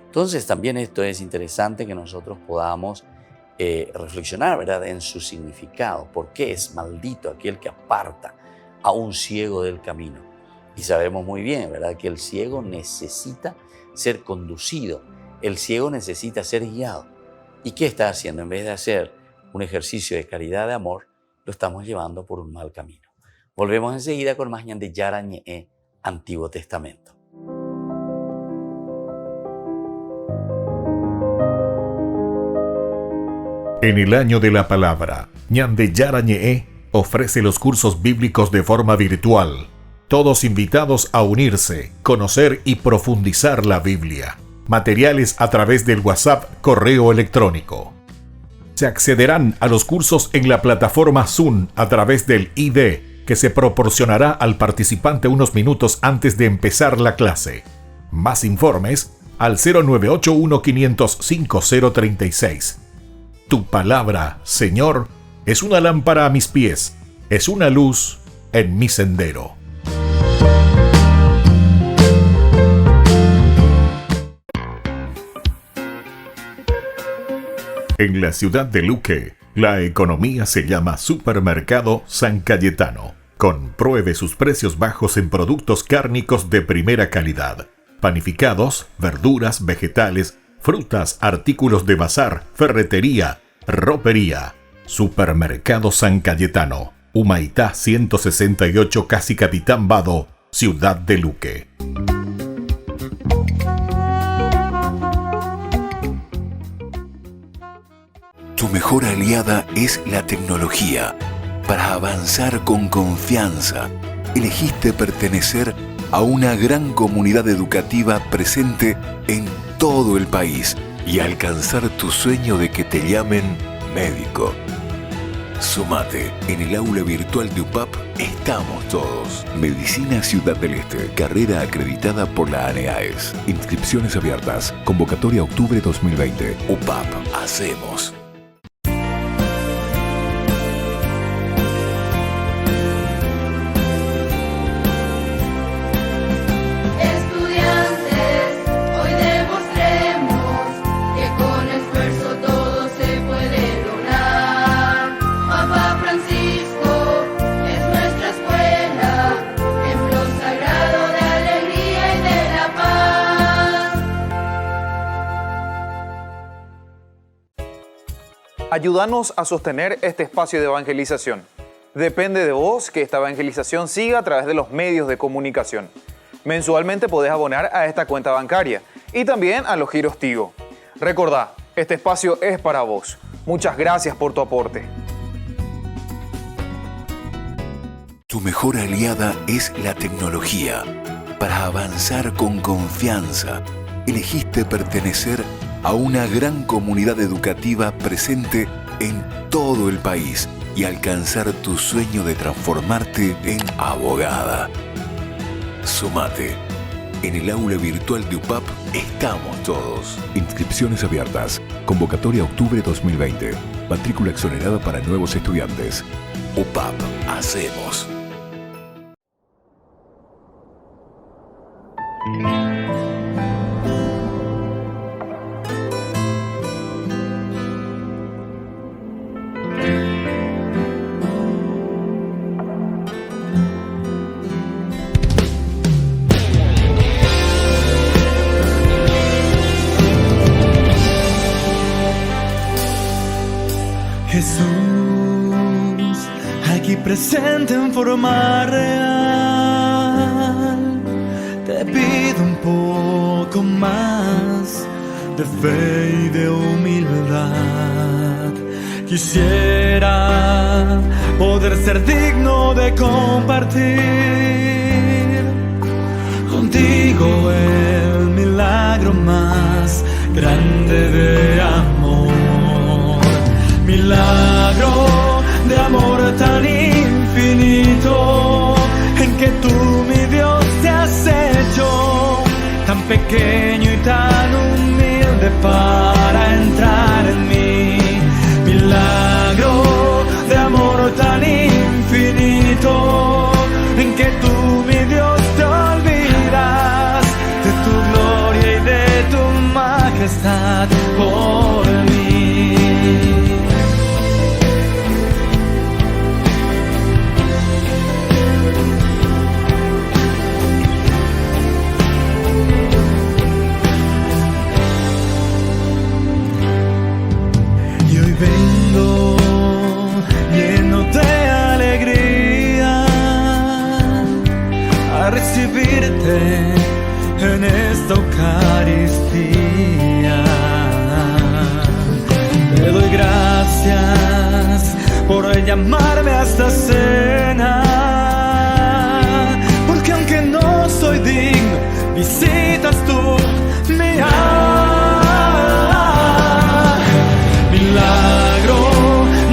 Entonces también esto es interesante que nosotros podamos reflexionar, ¿verdad?, en su significado. ¿Por qué es maldito aquel que aparta a un ciego del camino? Y sabemos muy bien, ¿verdad?, que el ciego necesita ser conducido. El ciego necesita ser guiado. ¿Y qué está haciendo? En vez de hacer un ejercicio de caridad, de amor, lo estamos llevando por un mal camino. Volvemos enseguida con más Ñande Yara Ñe Antiguo Testamento. En el año de la palabra, Ñande Yara Ñe ofrece los cursos bíblicos de forma virtual. Todos invitados a unirse, conocer y profundizar la Biblia. Materiales a través del WhatsApp, correo electrónico. Se accederán a los cursos en la plataforma Zoom a través del ID que se proporcionará al participante unos minutos antes de empezar la clase. Más informes al 0981-500-5036. Tu palabra, Señor, es una lámpara a mis pies, es una luz en mi sendero. En la ciudad de Luque, la economía se llama Supermercado San Cayetano. Compruebe sus precios bajos en productos cárnicos de primera calidad. Panificados, verduras, vegetales, frutas, artículos de bazar, ferretería, ropería. Supermercado San Cayetano, Humaitá 168, Casi Capitán Vado, ciudad de Luque. Tu mejor aliada es la tecnología. Para avanzar con confianza, elegiste pertenecer a una gran comunidad educativa presente en todo el país y alcanzar tu sueño de que te llamen médico. Sumate. En el aula virtual de UPAP estamos todos. Medicina Ciudad del Este, carrera acreditada por la ANEAES. Inscripciones abiertas. Convocatoria octubre 2020. UPAP. Hacemos. Ayúdanos a sostener este espacio de evangelización. Depende de vos que esta evangelización siga a través de los medios de comunicación. Mensualmente podés abonar a esta cuenta bancaria y también a los giros Tigo. Recordá, este espacio es para vos. Muchas gracias por tu aporte. Tu mejor aliada es la tecnología. Para avanzar con confianza, elegiste pertenecer a una gran comunidad educativa presente en todo el país y alcanzar tu sueño de transformarte en abogada. Sumate. En el aula virtual de UPAP estamos todos. Inscripciones abiertas. Convocatoria octubre 2020. Matrícula exonerada para nuevos estudiantes. UPAP. Hacemos. Jesús, aquí presente en forma real, te pido un poco más de fe y de humildad. Quisiera poder ser digno de compartir contigo el milagro más grande de amor. Milagro de amor tan infinito, en que tú, mi Dios, te has hecho tan pequeño y tan humilde para entrar en mí. Milagro de amor tan infinito, en que tú, mi Dios, te olvidas de tu gloria y de tu majestad por mí. Vengo lleno de alegría a recibirte en esta Eucaristía. Te doy gracias por llamarme a esta cena, porque aunque no soy digno, visitas tú mi alma. Milagro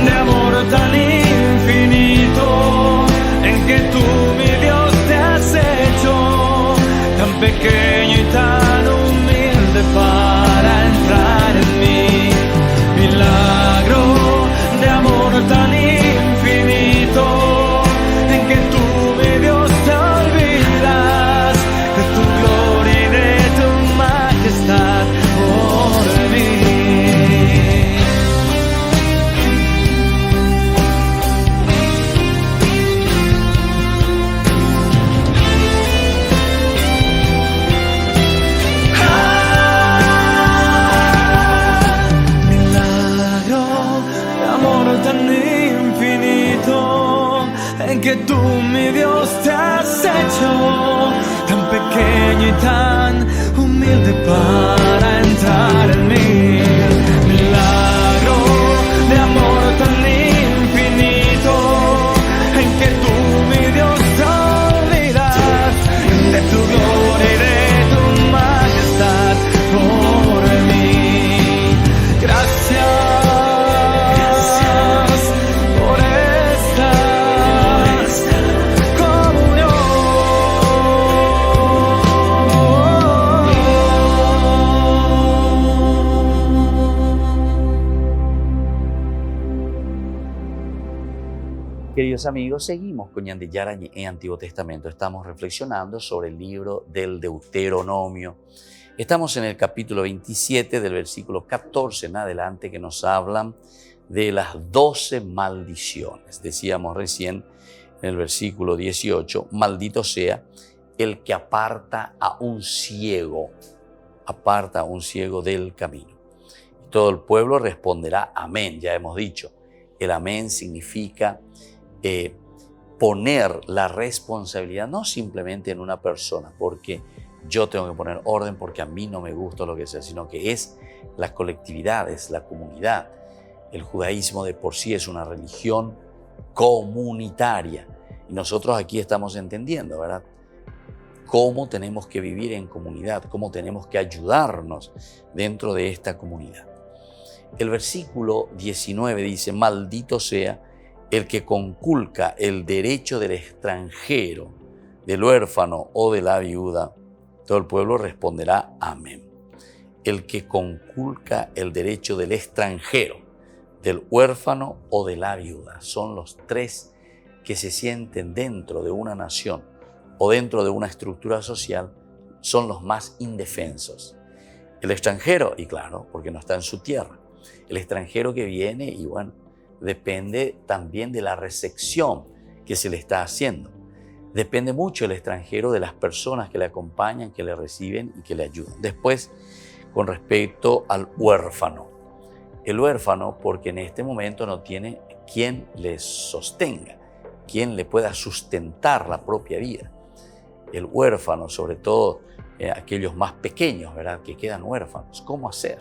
de amor tan infinito, en que tú, mi Dios, te has hecho tan pequeño y tan humilde para entrar en mí. Milagro de amor tan infinito, en que tú, mi Dios, te olvidas de tu gloria y de tu majestad por mí. Que tú, mi Dios, te has hecho tan pequeño y tan humilde para entrar en mí. Milagro de amor tan infinito, en que tú, mi Dios, te olvidas de tu gloria y de tu majestad por mí. Gracias. Queridos amigos, seguimos con Ñan de Yara en Antiguo Testamento. Estamos reflexionando sobre el libro del Deuteronomio. Estamos en el capítulo 27 del versículo 14 en adelante, que nos hablan de las 12 maldiciones. Decíamos recién en el versículo 18, maldito sea el que aparta a un ciego del camino. Y todo el pueblo responderá amén. Ya hemos dicho, el amén significa poner la responsabilidad no simplemente en una persona, porque yo tengo que poner orden porque a mí no me gusta lo que sea, sino que es la colectividad, es la comunidad. El judaísmo de por sí es una religión comunitaria y nosotros aquí estamos entendiendo, ¿verdad?, cómo tenemos que vivir en comunidad, cómo tenemos que ayudarnos dentro de esta comunidad. El versículo 19 dice, maldito sea el que conculca el derecho del extranjero, del huérfano o de la viuda. Todo el pueblo responderá amén. El que conculca el derecho del extranjero, del huérfano o de la viuda. Son los tres que se sienten dentro de una nación o dentro de una estructura social, son los más indefensos. El extranjero, y claro, porque no está en su tierra. El extranjero que viene, y bueno, depende también de la recepción que se le está haciendo. Depende mucho el extranjero de las personas que le acompañan, que le reciben y que le ayudan. Después, con respecto al huérfano. El huérfano, porque en este momento no tiene quien le sostenga, quien le pueda sustentar la propia vida. el huérfano, sobre todo aquellos más pequeños, ¿verdad?, que quedan huérfanos. ¿Cómo hacer?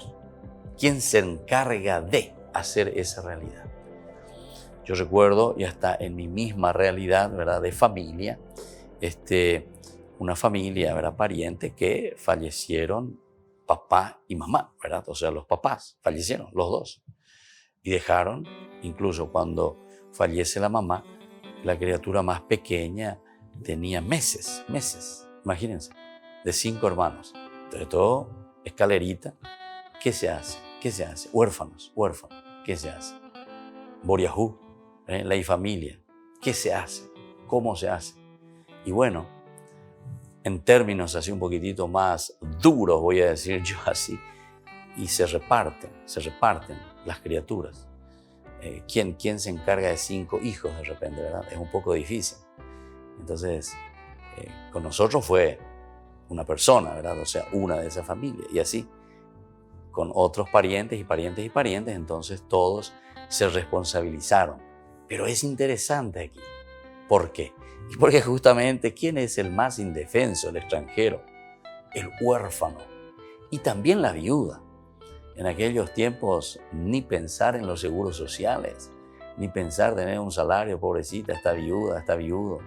¿Quién se encarga de hacer esa realidad? Yo recuerdo, y hasta en mi misma realidad, ¿verdad?, de familia, una familia, ¿verdad?, pariente que fallecieron papá y mamá, ¿verdad? O sea, los papás fallecieron, los dos. Y dejaron, incluso cuando fallece la mamá, la criatura más pequeña tenía meses, imagínense, de 5 hermanos. Entonces todo, escalerita, ¿qué se hace? ¿Qué se hace? Huérfanos, ¿qué se hace? Boriajú, la familia, ¿qué se hace? ¿Cómo se hace? Y bueno, en términos así un poquitito más duros, voy a decir yo así, y se reparten las criaturas. ¿Quién se encarga de 5 hijos de repente, verdad? Es un poco difícil. Entonces, con nosotros fue una persona, ¿verdad? O sea, una de esa familia. Y así, con otros parientes, entonces todos se responsabilizaron. Pero es interesante aquí. ¿Por qué? Y porque justamente, ¿quién es el más indefenso, el extranjero? El huérfano. Y también la viuda. En aquellos tiempos, ni pensar en los seguros sociales, ni pensar tener un salario, pobrecita, está viuda, está viudo.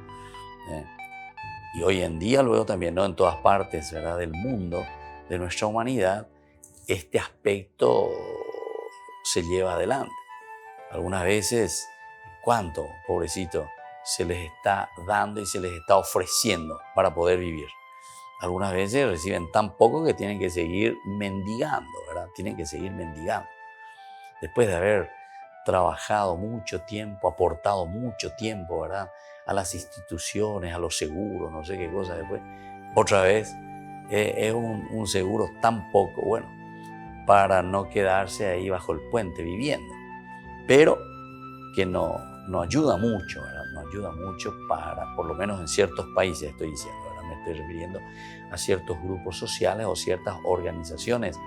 Y hoy en día, luego también, ¿no?, en todas partes, ¿verdad?, del mundo, de nuestra humanidad, este aspecto se lleva adelante. Algunas veces, ¿cuánto, pobrecito, se les está dando y se les está ofreciendo para poder vivir? Algunas veces reciben tan poco que tienen que seguir mendigando, ¿verdad? Tienen que seguir mendigando. Después de haber trabajado mucho tiempo, aportado mucho tiempo, ¿verdad?, a las instituciones, a los seguros, no sé qué cosa, después, otra vez, es un seguro tan poco, bueno, para no quedarse ahí bajo el puente viviendo, pero que no ayuda mucho, ¿verdad? No ayuda mucho para, por lo menos en ciertos países estoy diciendo, ¿verdad? Me estoy refiriendo a ciertos grupos sociales o ciertas organizaciones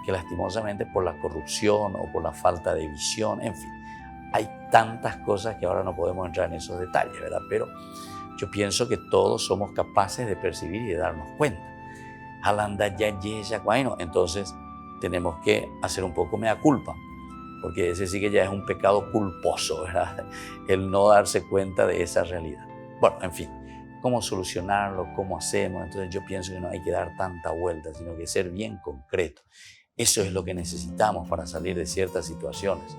que lastimosamente por la corrupción o por la falta de visión, en fin, hay tantas cosas que ahora no podemos entrar en esos detalles, ¿verdad? Pero yo pienso que todos somos capaces de percibir y de darnos cuenta. Bueno, entonces tenemos que hacer un poco mea culpa, porque ese sí que ya es un pecado culposo, ¿verdad? El no darse cuenta de esa realidad. Bueno, en fin, ¿cómo solucionarlo? ¿Cómo hacemos? Entonces yo pienso que no hay que dar tanta vuelta, sino que ser bien concreto. Eso es lo que necesitamos para salir de ciertas situaciones.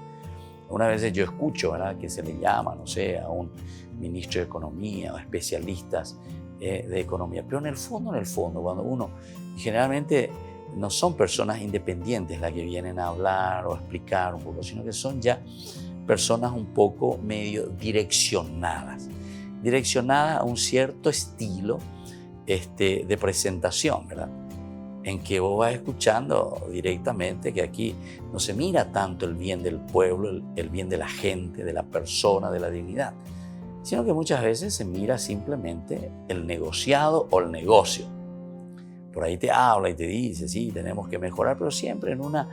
Una vez yo escucho, ¿verdad?, que se le llama, no sé, a un ministro de Economía o especialistas de Economía, pero en el fondo, cuando uno, generalmente no son personas independientes las que vienen a hablar o a explicar un poco, sino que son ya personas un poco medio direccionadas a un cierto estilo de presentación, ¿verdad?, en que vos vas escuchando directamente que aquí no se mira tanto el bien del pueblo, el bien de la gente, de la persona, de la dignidad, sino que muchas veces se mira simplemente el negociado o el negocio. Por ahí te habla y te dice, sí, tenemos que mejorar, pero siempre en una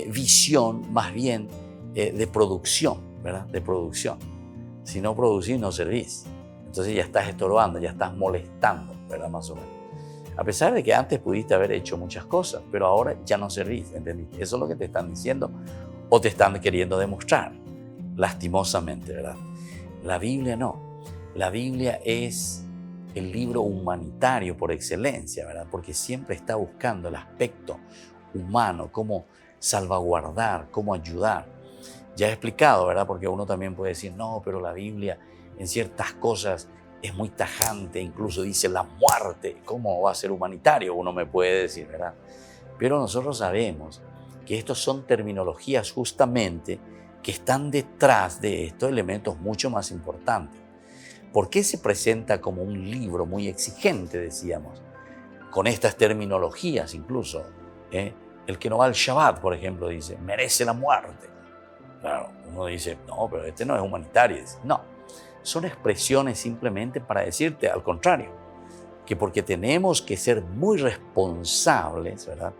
visión más bien de producción, ¿verdad? De producción. Si no producís, no servís. Entonces ya estás estorbando, ya estás molestando, ¿verdad? Más o menos. A pesar de que antes pudiste haber hecho muchas cosas, pero ahora ya no servís, ¿entendiste? Eso es lo que te están diciendo o te están queriendo demostrar, lastimosamente, ¿verdad? La Biblia no. La Biblia es el libro humanitario por excelencia, ¿verdad? Porque siempre está buscando el aspecto humano, cómo salvaguardar, cómo ayudar. Ya he explicado, ¿verdad? Porque uno también puede decir, no, pero la Biblia en ciertas cosas es muy tajante, incluso dice la muerte. ¿Cómo va a ser humanitario? Uno me puede decir, ¿verdad? Pero nosotros sabemos que estos son terminologías justamente que están detrás de estos elementos mucho más importantes. ¿Por qué se presenta como un libro muy exigente, decíamos? Con estas terminologías incluso. El que no va al Shabbat, por ejemplo, dice, merece la muerte. Claro, uno dice, no, pero este no es humanitario. Dice, no. Son expresiones simplemente para decirte al contrario, que porque tenemos que ser muy responsables, ¿verdad?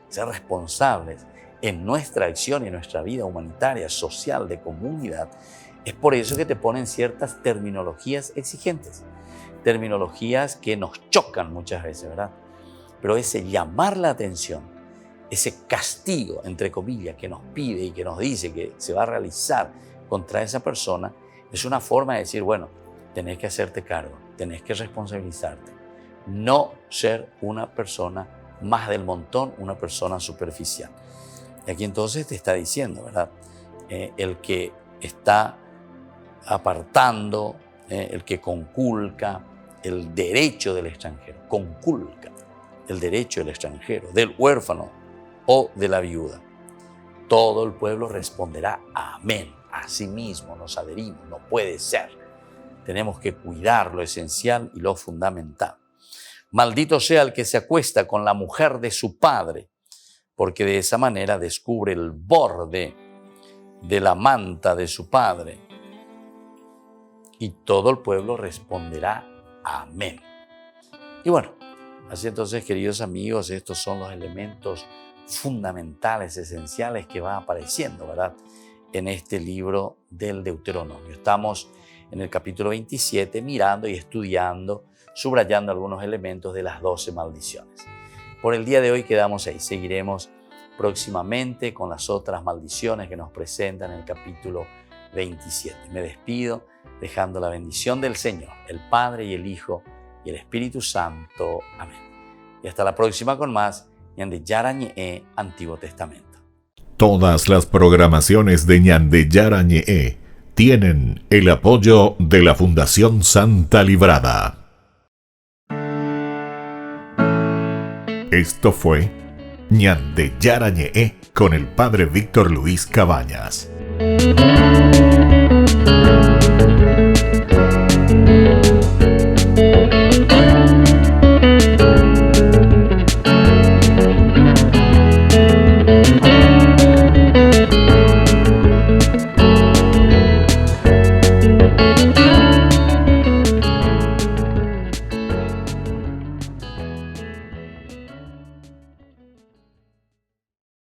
Ser responsables en nuestra acción y en nuestra vida humanitaria, social, de comunidad, es por eso que te ponen ciertas terminologías exigentes. terminologías que nos chocan muchas veces, ¿verdad? Pero ese llamar la atención, ese castigo, entre comillas, que nos pide y que nos dice que se va a realizar contra esa persona, es una forma de decir, bueno, tenés que hacerte cargo, tenés que responsabilizarte, no ser una persona más del montón, una persona superficial. Y aquí entonces te está diciendo, ¿verdad? El que está apartando, el que conculca el derecho del extranjero, conculca el derecho del extranjero, del huérfano o de la viuda. Todo el pueblo responderá amén. Así mismo nos adherimos, no puede ser. Tenemos que cuidar lo esencial y lo fundamental. Maldito sea el que se acuesta con la mujer de su padre, porque de esa manera descubre el borde de la manta de su padre. Y todo el pueblo responderá amén. Y bueno, así entonces, queridos amigos, estos son los elementos fundamentales, esenciales que van apareciendo, ¿verdad?, en este libro del Deuteronomio. Estamos en el capítulo 27 mirando y estudiando, subrayando algunos elementos de las 12 maldiciones. Por el día de hoy quedamos ahí. Seguiremos próximamente con las otras maldiciones que nos presentan en el capítulo 27. Me despido dejando la bendición del Señor, el Padre y el Hijo y el Espíritu Santo. Amén. Y hasta la próxima con más Ñande Yara Ñe'e, Antiguo Testamento. Todas las programaciones de Ñande Yara Ñe'e tienen el apoyo de la Fundación Santa Librada. Esto fue Ñande Yara Ñe'e con el Padre Víctor Luis Cabañas.